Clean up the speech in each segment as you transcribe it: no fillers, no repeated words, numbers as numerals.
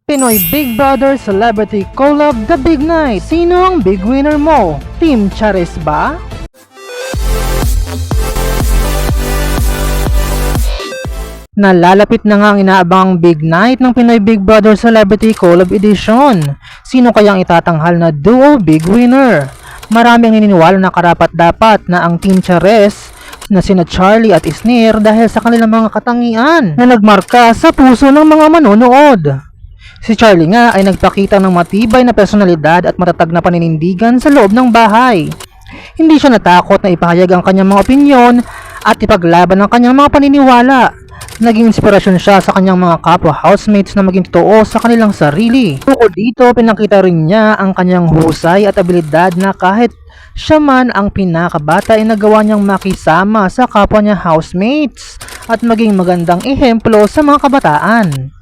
Pinoy Big Brother Celebrity Collab The Big Night. Sino ang big winner mo? Team Charis ba? Nalalapit na nga ang inaabangang Big Night ng Pinoy Big Brother Celebrity Collab Edition. Sino kayang itatanghal na duo big winner? Marami ang naniniwala na karapat-dapat na ang Team Charis na sina Charlie at Isnir dahil sa kanilang mga katangian na nagmarka sa puso ng mga manonood. Si Charlie nga ay nagpakita ng matibay na personalidad at matatag na paninindigan sa loob ng bahay. Hindi siya natakot na ipahayag ang kanyang mga opinyon at ipaglaban ang kanyang mga paniniwala. Naging inspirasyon siya sa kanyang mga kapwa housemates na maging totoo sa kanilang sarili. Bukod dito, pinakita rin niya ang kanyang husay at abilidad na kahit siya man ang pinakabata ay nagawa niyang makisama sa kapwa niya housemates at maging magandang ehemplo sa mga kabataan.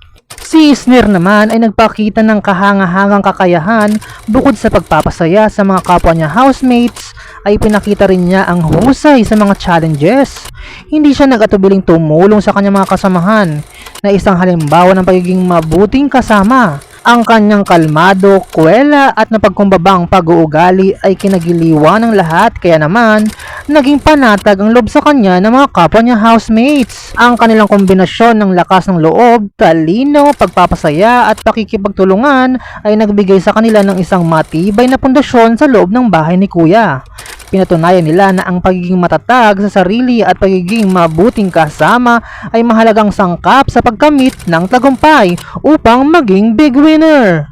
Si Isnir naman ay nagpakita ng kahangahangang kakayahan. Bukod sa pagpapasaya sa mga kapwa niya housemates, ay pinakita rin niya ang husay sa mga challenges. Hindi siya nag-atubiling tumulong sa kanyang mga kasamahan, na isang halimbawa ng pagiging mabuting kasama. Ang kanyang kalmado, kuwela at napagkumbabang pag-uugali ay kinagiliwan ng lahat, kaya naman naging panatag ang loob sa kanya ng mga kapwa niya housemates. Ang kanilang kombinasyon ng lakas ng loob, talino, pagpapasaya at pakikipagtulungan ay nagbigay sa kanila ng isang matibay na pundasyon sa loob ng bahay ni Kuya. Pinatunayan nila na ang pagiging matatag sa sarili at pagiging mabuting kasama ay mahalagang sangkap sa pagkamit ng tagumpay upang maging big winner.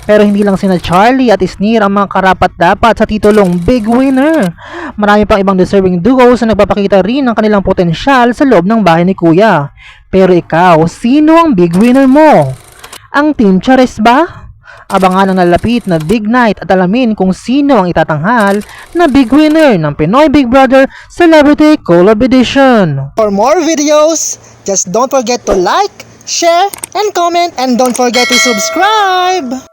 Pero hindi lang sina Charlie at Isnir ang mga karapat-dapat sa titulong big winner. Marami pang ibang deserving duos na nagpapakita rin ng kanilang potensyal sa loob ng bahay ni Kuya. Pero ikaw, sino ang big winner mo? Ang Team Charis ba? Abangan ang nalapit na Big Night at alamin kung sino ang itatanghal na big winner ng Pinoy Big Brother Celebrity Collab Edition. For more videos, just don't forget to like, share, and comment, and don't forget to subscribe!